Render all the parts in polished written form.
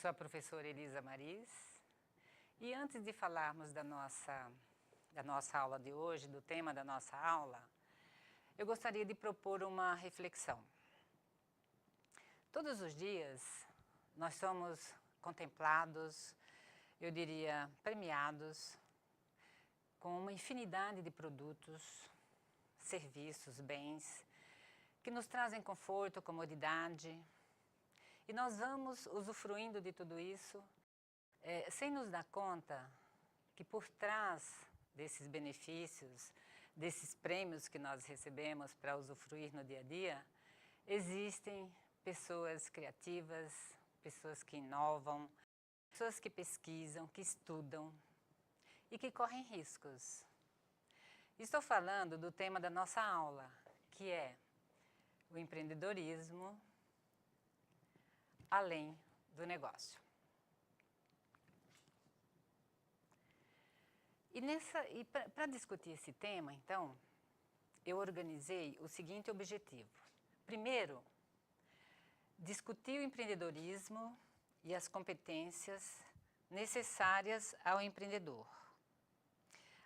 sou a professora Elisa Maris e antes de falarmos da nossa aula de hoje, do tema da nossa aula, eu gostaria de propor uma reflexão. Todos os dias nós somos contemplados, eu diria premiados, com uma infinidade de produtos, serviços, bens, que nos trazem conforto, comodidade, e nós vamos usufruindo de tudo isso, sem nos dar conta que por trás desses benefícios, desses prêmios que nós recebemos para usufruir no dia a dia, existem pessoas criativas, pessoas que inovam, pessoas que pesquisam, que estudam e que correm riscos. Estou falando do tema da nossa aula, que é o empreendedorismo além do negócio. E para discutir esse tema, então, eu organizei o seguinte objetivo. Primeiro, discutir o empreendedorismo e as competências necessárias ao empreendedor.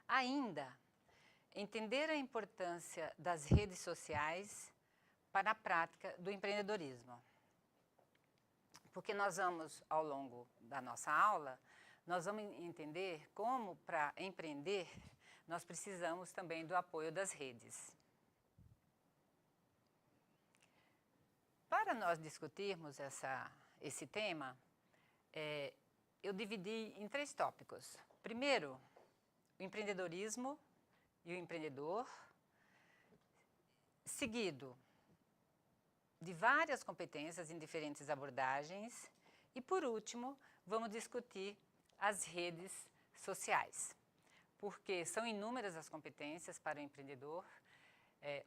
Ainda, entender a importância das redes sociais para a prática do empreendedorismo. Porque nós vamos, ao longo da nossa aula, nós vamos entender como, para empreender, nós precisamos também do apoio das redes. Para nós discutirmos esse tema, eu dividi em 3 tópicos. Primeiro, o empreendedorismo e o empreendedor, seguido de várias competências em diferentes abordagens e, por último, vamos discutir as redes sociais, porque são inúmeras as competências para o empreendedor,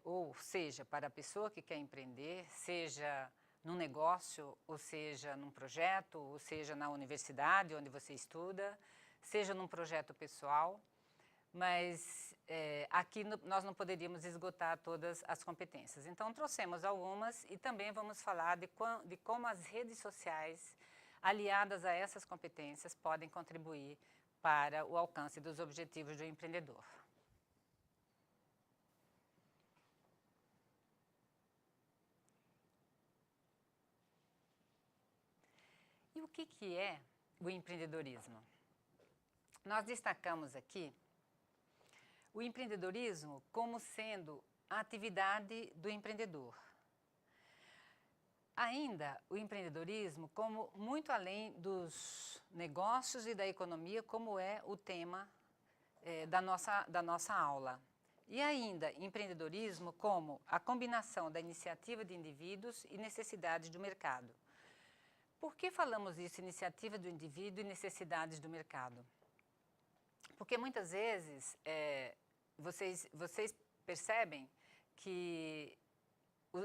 ou seja, para a pessoa que quer empreender, seja num negócio, ou seja num projeto, ou seja na universidade onde você estuda, seja num projeto pessoal, mas aqui nós não poderíamos esgotar todas as competências. Então, trouxemos algumas e também vamos falar de como as redes sociais, aliadas a essas competências, podem contribuir para o alcance dos objetivos do empreendedor. E o que é o empreendedorismo? Nós destacamos aqui o empreendedorismo como sendo a atividade do empreendedor. Ainda o empreendedorismo como muito além dos negócios e da economia, como é o tema da nossa aula. E ainda empreendedorismo como a combinação da iniciativa de indivíduos e necessidades do mercado. Por que falamos isso, iniciativa do indivíduo e necessidades do mercado? Porque muitas vezes vocês percebem que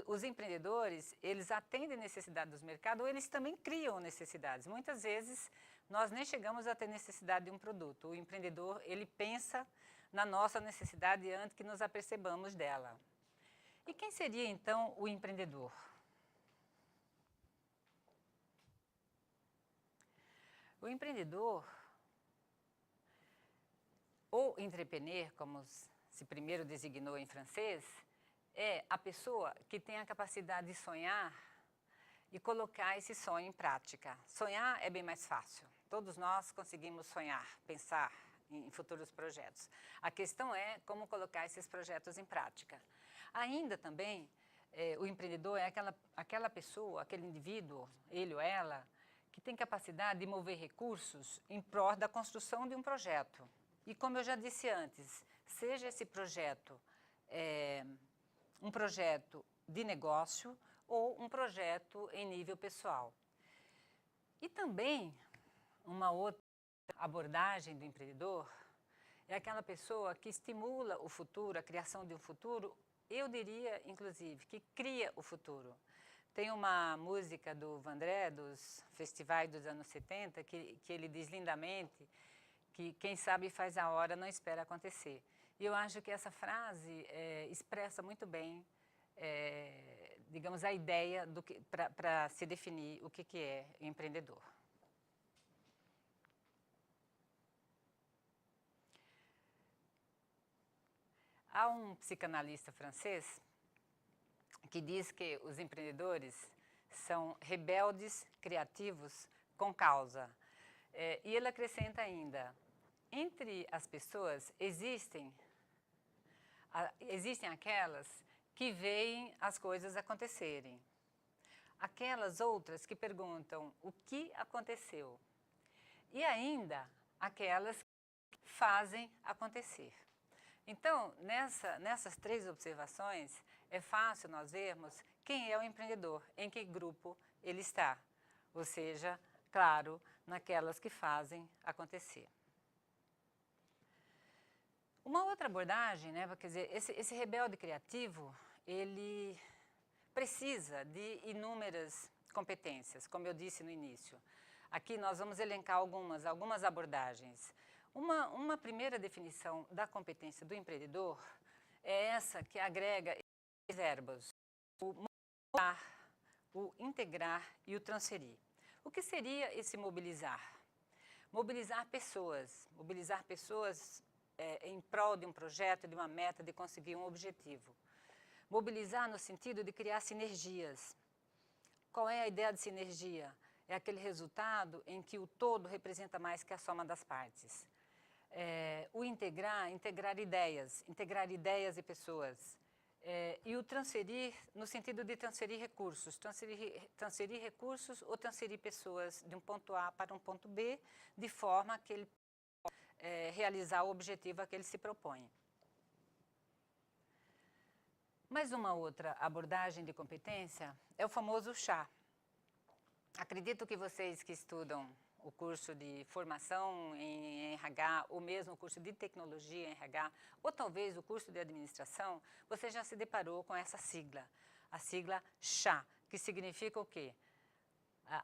os empreendedores, eles atendem necessidades dos mercados ou eles também criam necessidades. Muitas vezes nós nem chegamos a ter necessidade de um produto. O empreendedor, ele pensa na nossa necessidade antes que nos apercebamos dela. E quem seria então o empreendedor? O empreendedor, ou entrepreneur, como se primeiro designou em francês, é a pessoa que tem a capacidade de sonhar e colocar esse sonho em prática. Sonhar é bem mais fácil. Todos nós conseguimos sonhar, pensar em futuros projetos. A questão é como colocar esses projetos em prática. Ainda também, o empreendedor é aquela pessoa, aquele indivíduo, ele ou ela, que tem capacidade de mover recursos em prol da construção de um projeto. E como eu já disse antes, seja esse projeto um projeto de negócio ou um projeto em nível pessoal. E também, uma outra abordagem do empreendedor é aquela pessoa que estimula o futuro, a criação de um futuro, eu diria, inclusive, que cria o futuro. Tem uma música do Vandré, dos festivais dos anos 70, que ele diz lindamente que quem sabe faz a hora, não espera acontecer. E eu acho que essa frase expressa muito bem, digamos, a ideia para se definir o que é empreendedor. Há um psicanalista francês que diz que os empreendedores são rebeldes criativos com causa. E ele acrescenta ainda, entre as pessoas existem aquelas que veem as coisas acontecerem, aquelas outras que perguntam o que aconteceu e ainda aquelas que fazem acontecer. Então, nessas 3 observações, é fácil nós vermos quem é o empreendedor, em que grupo ele está. Ou seja, claro, naquelas que fazem acontecer. Uma outra abordagem, né, quer dizer, esse rebelde criativo, ele precisa de inúmeras competências, como eu disse no início. Aqui nós vamos elencar algumas abordagens. Uma primeira definição da competência do empreendedor é essa que agrega esses verbos, o mobilizar, o integrar e o transferir. O que seria esse mobilizar? Mobilizar pessoas em prol de um projeto, de uma meta, de conseguir um objetivo. Mobilizar no sentido de criar sinergias. Qual é a ideia de sinergia? É aquele resultado em que o todo representa mais que a soma das partes. O integrar ideias e pessoas. E o transferir, no sentido de transferir recursos. Transferir recursos ou transferir pessoas de um ponto A para um ponto B, de forma que ele possa realizar o objetivo a que ele se propõe. Mais uma outra abordagem de competência é o famoso chá. Acredito que vocês que estudam o curso de formação em RH, ou mesmo o curso de tecnologia em RH, ou talvez o curso de administração, você já se deparou com essa sigla, a sigla chá, que significa o quê?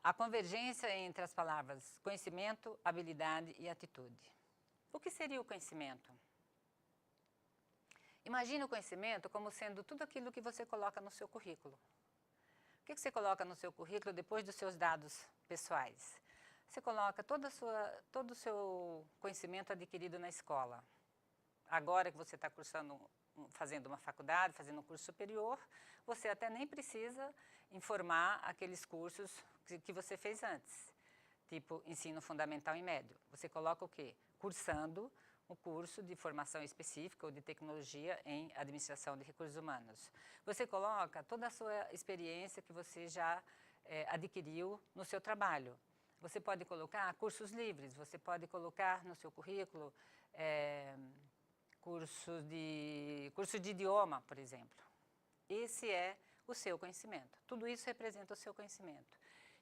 A convergência entre as palavras conhecimento, habilidade e atitude. O que seria o conhecimento? Imagine o conhecimento como sendo tudo aquilo que você coloca no seu currículo. O que você coloca no seu currículo depois dos seus dados pessoais? Você coloca todo o seu conhecimento adquirido na escola. Agora que você está fazendo uma faculdade, fazendo um curso superior, você até nem precisa informar aqueles cursos que você fez antes, tipo ensino fundamental e médio. Você coloca o quê? Cursando um curso de formação específica ou de tecnologia em administração de recursos humanos. Você coloca toda a sua experiência que você já adquiriu no seu trabalho. Você pode colocar cursos livres, você pode colocar no seu currículo curso de idioma, por exemplo. Esse é o seu conhecimento. Tudo isso representa o seu conhecimento.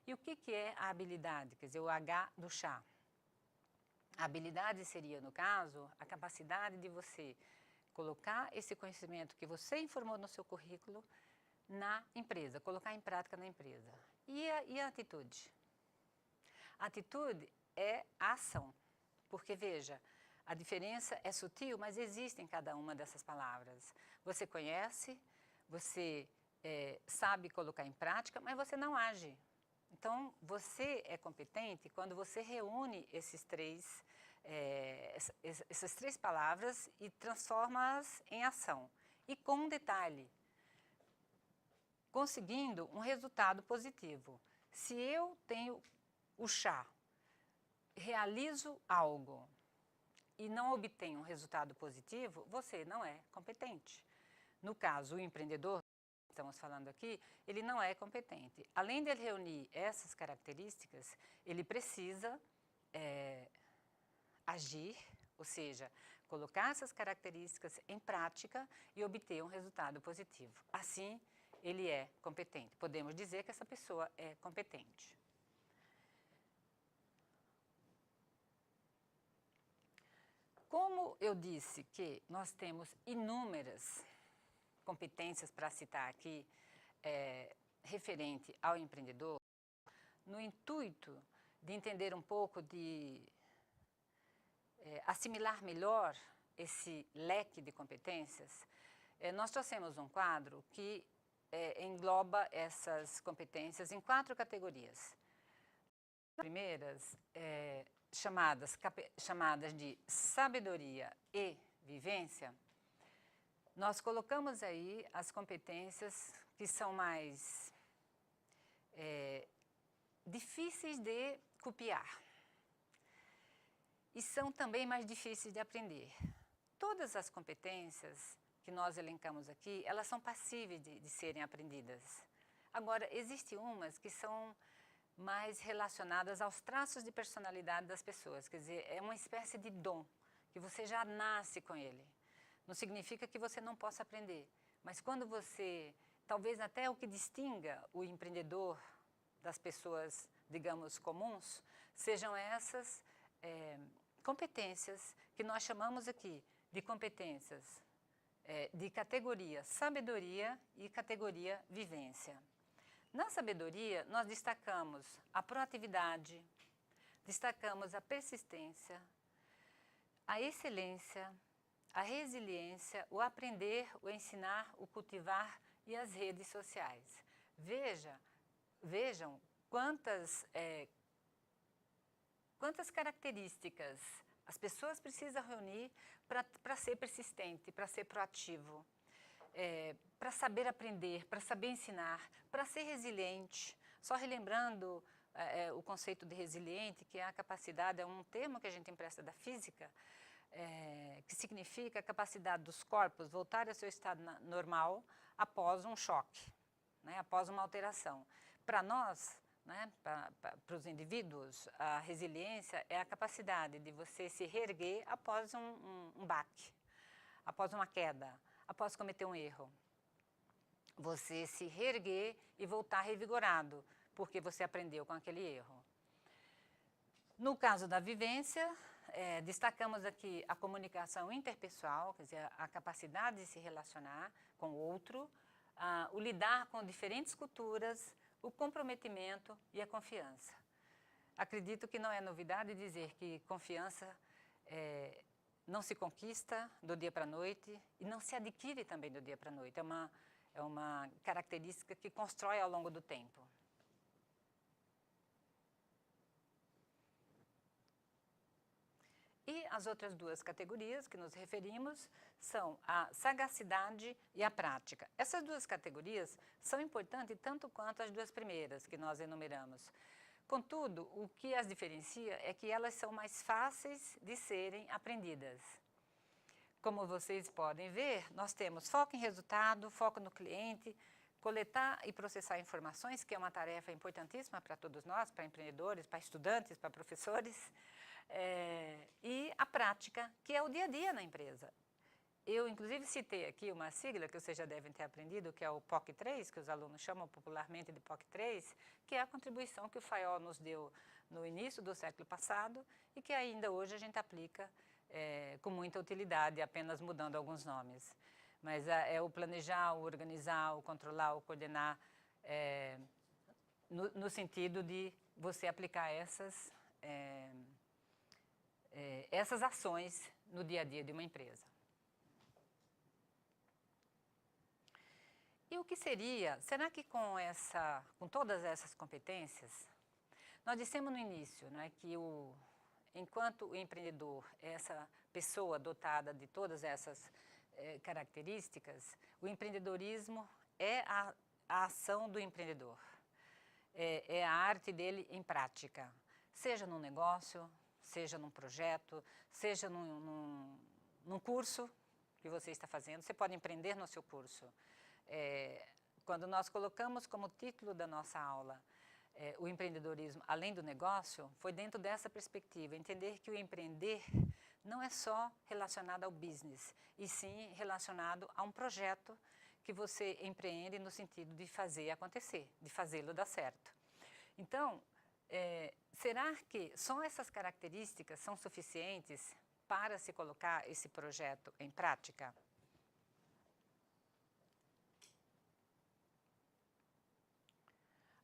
E o que é a habilidade? Quer dizer, o H do chá. A habilidade seria, no caso, a capacidade de você colocar esse conhecimento que você informou no seu currículo na empresa, colocar em prática na empresa. E a atitude? A atitude é a ação, porque, veja, a diferença é sutil, mas existe em cada uma dessas palavras. Você conhece, você sabe colocar em prática, mas você não age. Então, você é competente quando você reúne essas três palavras e transforma-as em ação. E com um detalhe, conseguindo um resultado positivo. Se eu tenho o chá, realizo algo e não obtenho um resultado positivo, você não é competente. No caso, o empreendedor, que estamos falando aqui, ele não é competente. Além de ele reunir essas características, ele precisa agir, ou seja, colocar essas características em prática e obter um resultado positivo. Assim, ele é competente. Podemos dizer que essa pessoa é competente. Como eu disse que nós temos inúmeras competências para citar aqui, referente ao empreendedor, no intuito de entender um pouco, de assimilar melhor esse leque de competências, nós trouxemos um quadro que engloba essas competências em 4 categorias. As primeiras, chamadas de sabedoria e vivência, nós colocamos aí as competências que são mais difíceis de copiar e são também mais difíceis de aprender. Todas as competências que nós elencamos aqui, elas são passíveis de serem aprendidas. Agora, existem umas que são mais relacionadas aos traços de personalidade das pessoas, quer dizer, é uma espécie de dom, que você já nasce com ele. Não significa que você não possa aprender, mas quando você, talvez até o que distinga o empreendedor das pessoas, digamos, comuns, sejam essas competências que nós chamamos aqui de competências de categoria sabedoria e categoria vivência. Na sabedoria, nós destacamos a proatividade, destacamos a persistência, a excelência, a resiliência, o aprender, o ensinar, o cultivar e as redes sociais. Vejam quantas características as pessoas precisam reunir para ser persistente, para ser proativo, para saber aprender, para saber ensinar, para ser resiliente. Só relembrando o conceito de resiliente, que é a capacidade, é um termo que a gente empresta da física, que significa a capacidade dos corpos voltarem ao seu estado normal após um choque, né, após uma alteração. Para nós, né, para os indivíduos, a resiliência é a capacidade de você se reerguer após um baque, após uma queda, após cometer um erro. Você se reerguer e voltar revigorado, porque você aprendeu com aquele erro. No caso da vivência, destacamos aqui a comunicação interpessoal, quer dizer, a capacidade de se relacionar com o outro, o lidar com diferentes culturas, o comprometimento e a confiança. Acredito que não é novidade dizer que confiança não se conquista do dia para a noite e não se adquire também do dia para a noite. É uma característica que constrói ao longo do tempo. E as outras duas categorias que nos referimos são a sagacidade e a prática. Essas duas categorias são importantes tanto quanto as duas primeiras que nós enumeramos. Contudo, o que as diferencia é que elas são mais fáceis de serem aprendidas. Como vocês podem ver, nós temos foco em resultado, foco no cliente, coletar e processar informações, que é uma tarefa importantíssima para todos nós, para empreendedores, para estudantes, para professores, e a prática, que é o dia a dia na empresa. Eu, inclusive, citei aqui uma sigla que vocês já devem ter aprendido, que é o POC3, que os alunos chamam popularmente de POC3, que é a contribuição que o Fayol nos deu no início do século passado e que ainda hoje a gente aplica com muita utilidade, apenas mudando alguns nomes. Mas é o planejar, o organizar, o controlar, o coordenar, no sentido de você aplicar essas ações no dia a dia de uma empresa. E o que será que com todas essas competências, nós dissemos no início, né, que enquanto o empreendedor é essa pessoa dotada de todas essas características, o empreendedorismo é a ação do empreendedor, é a arte dele em prática, seja num negócio, seja num projeto, seja num curso que você está fazendo, você pode empreender no seu curso. Quando nós colocamos como título da nossa aula o empreendedorismo além do negócio, foi dentro dessa perspectiva, entender que o empreender não é só relacionado ao business, e sim relacionado a um projeto que você empreende no sentido de fazer acontecer, de fazê-lo dar certo. Então, será que só essas características são suficientes para se colocar esse projeto em prática?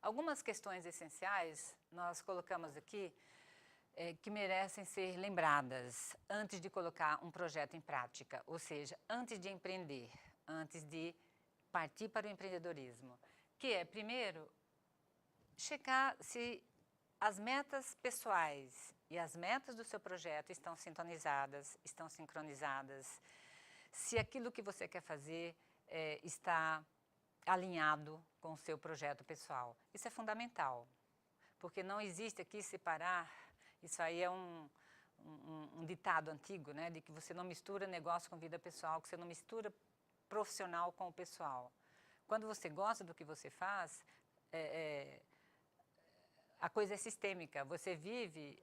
Algumas questões essenciais nós colocamos aqui que merecem ser lembradas antes de colocar um projeto em prática, ou seja, antes de empreender, antes de partir para o empreendedorismo, que é, primeiro, checar se as metas pessoais e as metas do seu projeto estão sintonizadas, estão sincronizadas, se aquilo que você quer fazer está alinhado com o seu projeto pessoal. Isso é fundamental, porque não existe aqui separar, isso aí é um ditado antigo, né, de que você não mistura negócio com vida pessoal, que você não mistura profissional com o pessoal. Quando você gosta do que você faz, a coisa é sistêmica, você vive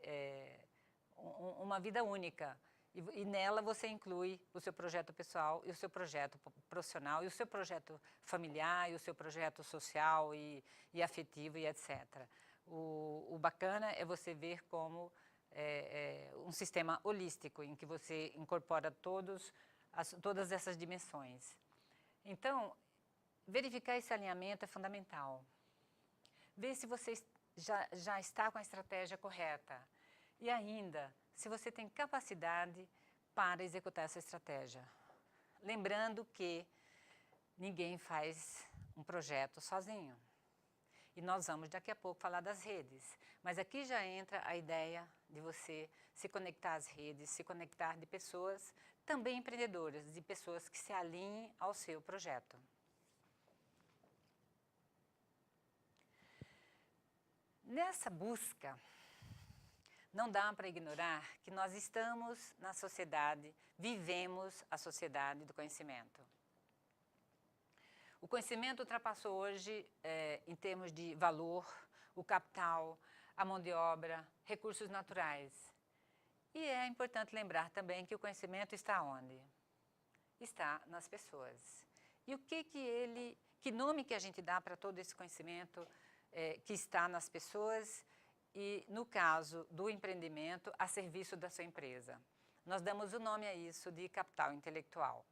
uma vida única e nela você inclui o seu projeto pessoal e o seu projeto profissional e o seu projeto familiar e o seu projeto social e afetivo e etc. O bacana é você ver como um sistema holístico em que você incorpora todas essas dimensões. Então, verificar esse alinhamento é fundamental. Ver se você já está com a estratégia correta. E ainda, se você tem capacidade para executar essa estratégia. Lembrando que ninguém faz um projeto sozinho. E nós vamos daqui a pouco falar das redes. Mas aqui já entra a ideia de você se conectar às redes, se conectar de pessoas também empreendedoras, de pessoas que se alinhem ao seu projeto. Nessa busca, não dá para ignorar que nós estamos na sociedade, vivemos a sociedade do conhecimento. O conhecimento ultrapassou hoje, em termos de valor, o capital, a mão de obra, recursos naturais. E é importante lembrar também que o conhecimento está onde? Está nas pessoas. E o que nome que a gente dá para todo esse conhecimento que está nas pessoas e, no caso do empreendimento, a serviço da sua empresa? Nós damos o nome a isso de capital intelectual.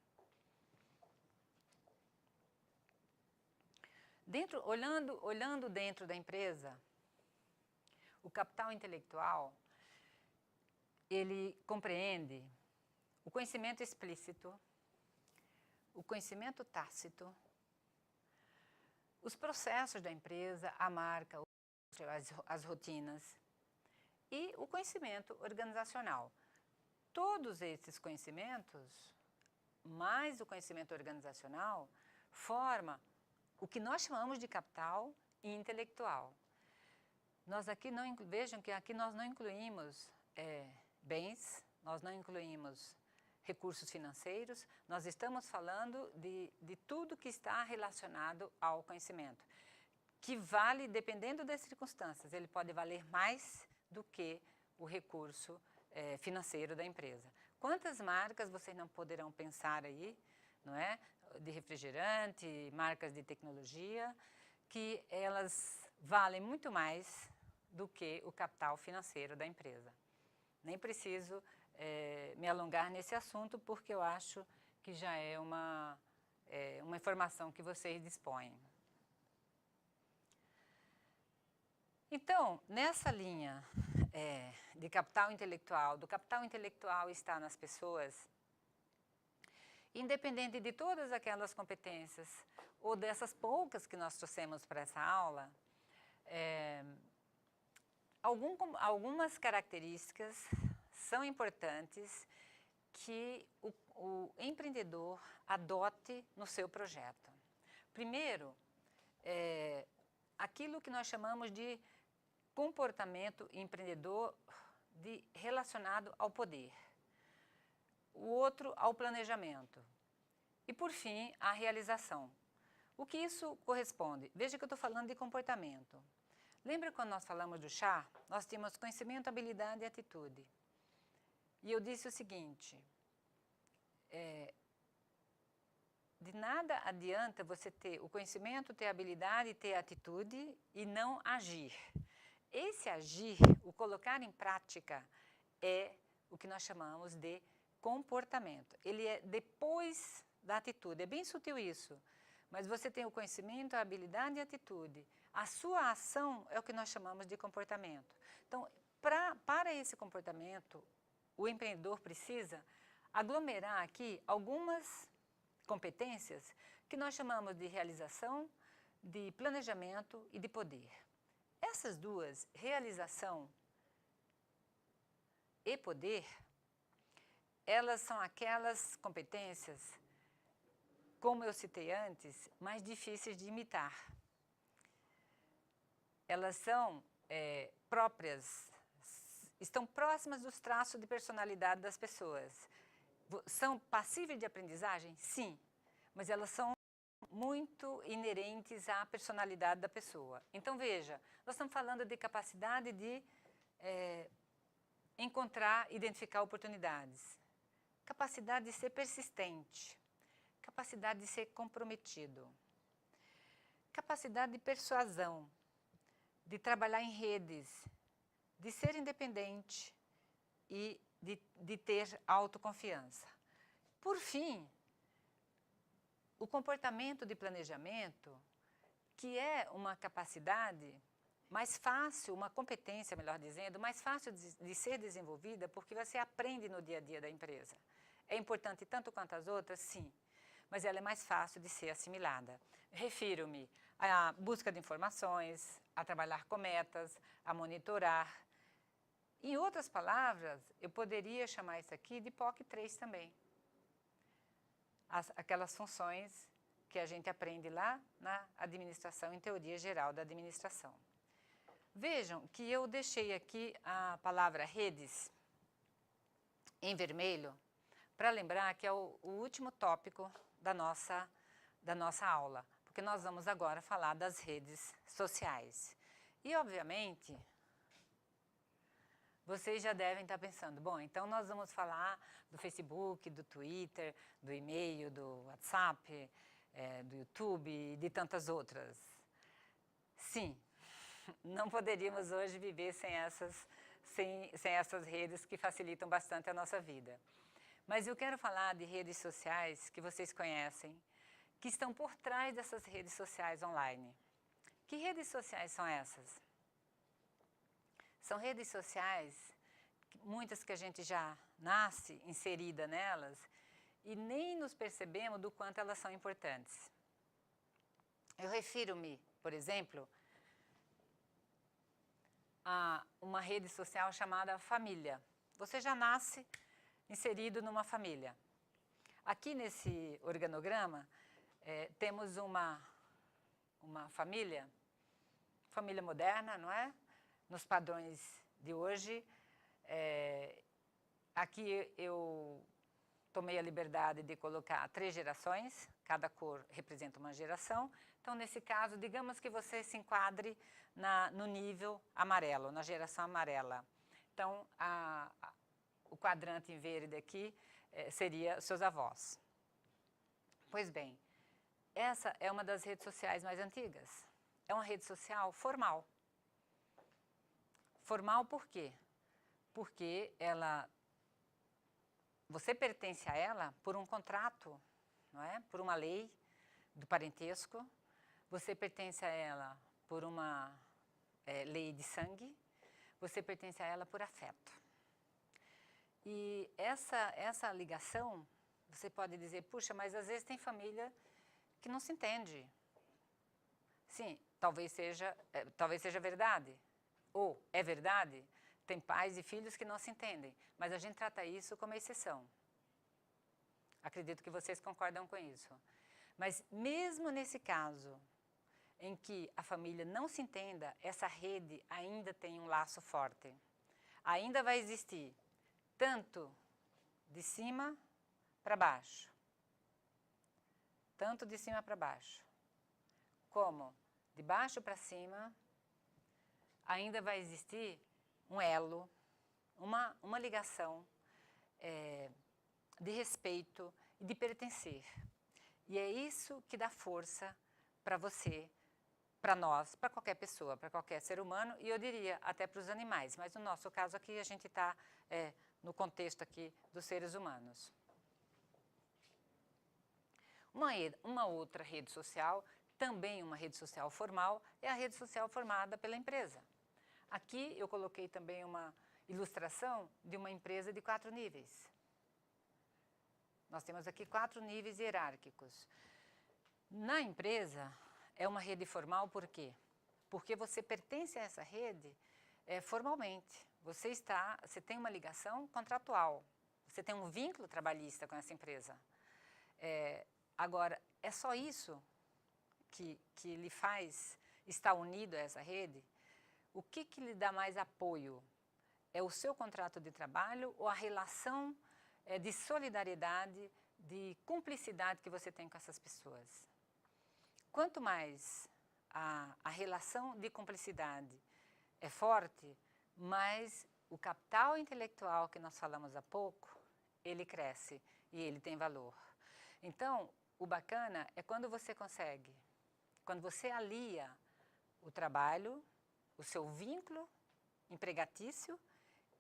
Olhando dentro da empresa, o capital intelectual, ele compreende o conhecimento explícito, o conhecimento tácito, os processos da empresa, a marca, as rotinas e o conhecimento organizacional. Todos esses conhecimentos, mais o conhecimento organizacional, forma o que nós chamamos de capital intelectual. Vejam que aqui nós não incluímos bens, nós não incluímos recursos financeiros, nós estamos falando de tudo que está relacionado ao conhecimento, que vale, dependendo das circunstâncias, ele pode valer mais do que o recurso financeiro da empresa. Quantas marcas vocês não poderão pensar aí, não é? De refrigerante, marcas de tecnologia, que elas valem muito mais do que o capital financeiro da empresa. Nem preciso me alongar nesse assunto, porque eu acho que já é uma informação que vocês dispõem. Então, nessa linha de capital intelectual, do capital intelectual está nas pessoas, independente de todas aquelas competências, ou dessas poucas que nós trouxemos para essa aula, algumas características são importantes que o empreendedor adote no seu projeto. Primeiro, aquilo que nós chamamos de comportamento empreendedor relacionado ao poder. O outro ao planejamento. E, por fim, à realização. O que isso corresponde? Veja que eu estou falando de comportamento. Lembra quando nós falamos do chá? Nós tínhamos conhecimento, habilidade e atitude. E eu disse o seguinte, de nada adianta você ter o conhecimento, ter a habilidade, ter a atitude e não agir. Esse agir, o colocar em prática, é o que nós chamamos de comportamento. Ele é depois da atitude, é bem sutil isso, mas você tem o conhecimento, a habilidade e a atitude. A sua ação é o que nós chamamos de comportamento. Então, para esse comportamento, o empreendedor precisa aglomerar aqui algumas competências que nós chamamos de realização, de planejamento e de poder. Essas duas, realização e poder, elas são aquelas competências, como eu citei antes, mais difíceis de imitar. Elas são próprias, estão próximas dos traços de personalidade das pessoas. São passíveis de aprendizagem? Sim, mas elas são muito inerentes à personalidade da pessoa. Então, veja, nós estamos falando de capacidade de encontrar, identificar oportunidades, capacidade de ser persistente, capacidade de ser comprometido, capacidade de persuasão, de trabalhar em redes, de ser independente e de ter autoconfiança. Por fim, o comportamento de planejamento, que é uma capacidade mais fácil, uma competência, melhor dizendo, mais fácil de ser desenvolvida, porque você aprende no dia a dia da empresa. É importante tanto quanto as outras? Sim, mas ela é mais fácil de ser assimilada. Refiro-me à busca de informações, a trabalhar com metas, a monitorar. Em outras palavras, eu poderia chamar isso aqui de POC 3 também. Aquelas funções que a gente aprende lá na administração, em teoria geral da administração. Vejam que eu deixei aqui a palavra redes em vermelho para lembrar que é o último tópico da nossa aula, porque nós vamos agora falar das redes sociais. E, obviamente, vocês já devem estar pensando, bom, então nós vamos falar do Facebook, do Twitter, do e-mail, do WhatsApp, do YouTube e de tantas outras. Sim, não poderíamos hoje viver sem essas redes que facilitam bastante a nossa vida. Mas eu quero falar de redes sociais que vocês conhecem, que estão por trás dessas redes sociais online. Que redes sociais são essas? São redes sociais, muitas que a gente já nasce inserida nelas, e nem nos percebemos do quanto elas são importantes. Eu refiro-me, por exemplo, a uma rede social chamada família. Você já nasce inserido numa família. Aqui nesse organograma, temos uma família moderna, não é? Nos padrões de hoje. Aqui eu tomei a liberdade de colocar 3 gerações, cada cor representa uma geração. Então, nesse caso, digamos que você se enquadre no nível amarelo, na geração amarela. Então, o quadrante em verde aqui seria seus avós. Pois bem, essa é uma das redes sociais mais antigas. É uma rede social formal. Formal por quê? Porque você pertence a ela por um contrato, não é? Por uma lei do parentesco. Você pertence a ela por uma lei de sangue. Você pertence a ela por afeto. E essa ligação, você pode dizer, puxa, mas às vezes tem família que não se entende. Sim, talvez seja verdade. Ou é verdade, tem pais e filhos que não se entendem, mas a gente trata isso como exceção. Acredito que vocês concordam com isso. Mas mesmo nesse caso, em que a família não se entenda, essa rede ainda tem um laço forte. Ainda vai existir tanto de cima para baixo, tanto de cima para baixo, como de baixo para cima, ainda vai existir um elo, uma ligação de respeito e de pertencer. E é isso que dá força para você, para nós, para qualquer pessoa, para qualquer ser humano, e eu diria até para os animais, mas no nosso caso aqui a gente está no contexto aqui dos seres humanos. Uma outra rede social, também uma rede social formal, é a rede social formada pela empresa. Aqui eu coloquei também uma ilustração de uma empresa de 4 níveis. Nós temos aqui 4 níveis hierárquicos. Na empresa, é uma rede formal por quê? Porque você pertence a essa rede formalmente. Você tem uma ligação contratual. Você tem um vínculo trabalhista com essa empresa. Agora, é só isso que lhe faz estar unido a essa rede? O que lhe dá mais apoio? É o seu contrato de trabalho ou a relação de solidariedade, de cumplicidade que você tem com essas pessoas? Quanto mais a relação de cumplicidade é forte, mais o capital intelectual que nós falamos há pouco, ele cresce e ele tem valor. Então, o bacana é quando você consegue, quando você alia o trabalho, o seu vínculo empregatício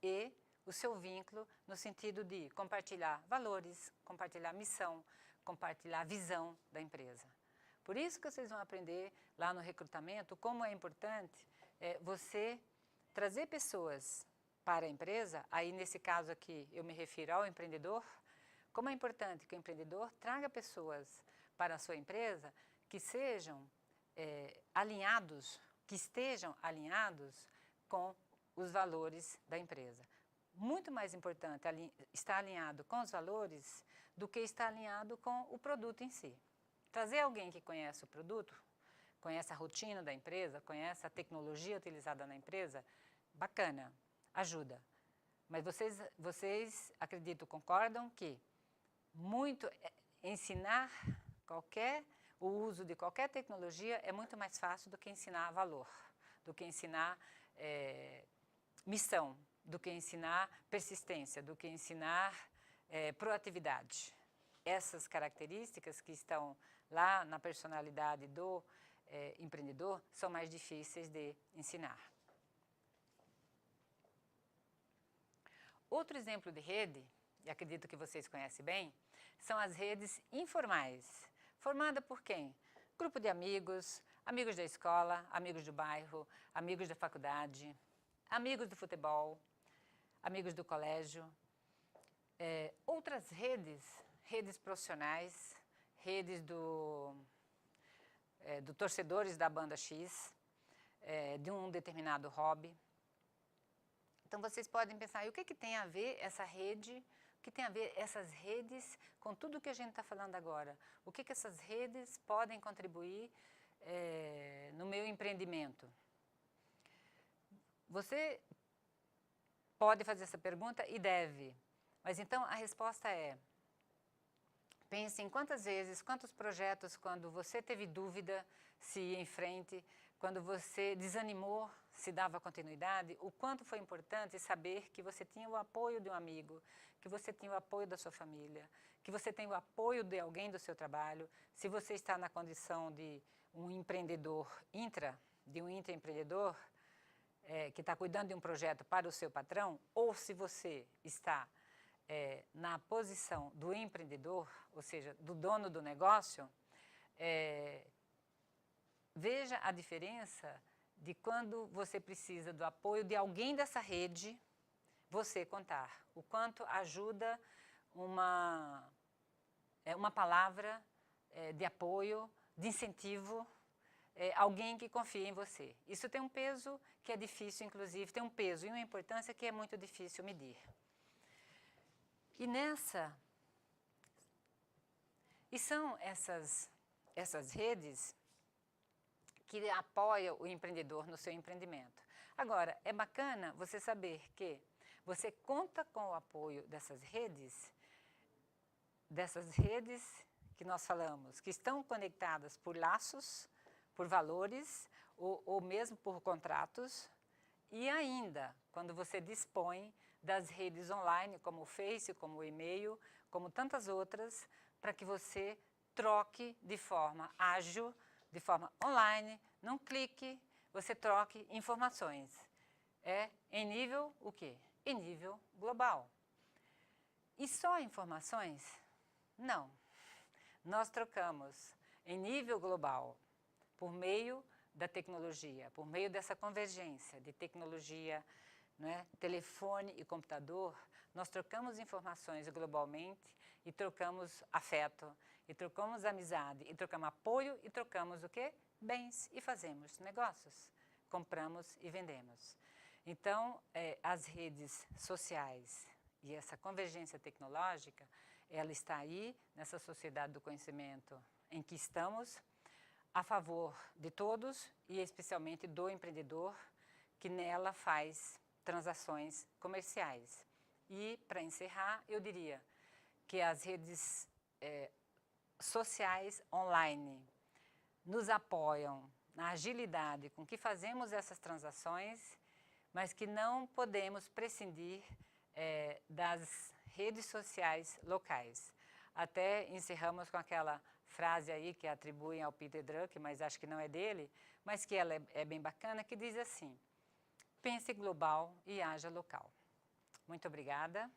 e o seu vínculo no sentido de compartilhar valores, compartilhar missão, compartilhar visão da empresa. Por isso que vocês vão aprender lá no recrutamento como é importante você trazer pessoas para a empresa, aí nesse caso aqui eu me refiro ao empreendedor, como é importante que o empreendedor traga pessoas para a sua empresa que sejam alinhados, que estejam alinhados com os valores da empresa. Muito mais importante estar alinhado com os valores do que estar alinhado com o produto em si. Trazer alguém que conhece o produto, conhece a rotina da empresa, conhece a tecnologia utilizada na empresa, bacana, ajuda. Mas vocês acredito, concordam que ensinar o uso de qualquer tecnologia é muito mais fácil do que ensinar valor, do que ensinar missão, do que ensinar persistência, do que ensinar proatividade. Essas características que estão lá na personalidade do empreendedor são mais difíceis de ensinar. Outro exemplo de rede, e acredito que vocês conhecem bem, são as redes informais. Formada por quem? Grupo de amigos, amigos da escola, amigos do bairro, amigos da faculdade, amigos do futebol, amigos do colégio. Outras redes profissionais, redes do torcedores da banda X, de um determinado hobby. Então, vocês podem pensar, e o que tem a ver essa rede, o que tem a ver essas redes com tudo que a gente está falando agora? O que essas redes podem contribuir no meu empreendimento? Você pode fazer essa pergunta e deve, mas então a resposta é: pense em quantas vezes, quantos projetos, quando você teve dúvida se ia em frente, quando você desanimou, se dava continuidade, o quanto foi importante saber que você tinha o apoio de um amigo, que você tinha o apoio da sua família, que você tem o apoio de alguém do seu trabalho. Se você está na condição de um empreendedor de um intraempreendedor, que está cuidando de um projeto para o seu patrão, ou se você está na posição do empreendedor, ou seja, do dono do negócio, veja a diferença de quando você precisa do apoio de alguém dessa rede, você contar. O quanto ajuda uma palavra de apoio, de incentivo, alguém que confia em você. Isso tem um peso que é difícil, inclusive, tem um peso e uma importância que é muito difícil medir. E são essas redes que apoiam o empreendedor no seu empreendimento. Agora, é bacana você saber que você conta com o apoio dessas redes que nós falamos, que estão conectadas por laços, por valores, ou mesmo por contratos, e ainda, quando você dispõe das redes online, como o Face, como o e-mail, como tantas outras, para que você troque de forma ágil, de forma online, num clique, você troque informações. Em nível o quê? Em nível global. E só informações? Não. Nós trocamos em nível global, por meio da tecnologia, por meio dessa convergência de tecnologia, telefone e computador, nós trocamos informações globalmente e trocamos afeto, e trocamos amizade, e trocamos apoio, e trocamos o quê? Bens, e fazemos negócios, compramos e vendemos. Então, as redes sociais E essa convergência tecnológica, ela está aí, nessa sociedade do conhecimento em que estamos, a favor de todos e especialmente do empreendedor, que nela faz transações comerciais. E, para encerrar, eu diria que as redes sociais online nos apoiam na agilidade com que fazemos essas transações, mas que não podemos prescindir das redes sociais locais. Até encerramos com aquela frase aí que atribuem ao Peter Drucker, mas acho que não é dele, mas que ela é bem bacana, que diz assim: pense global e haja local. Muito obrigada.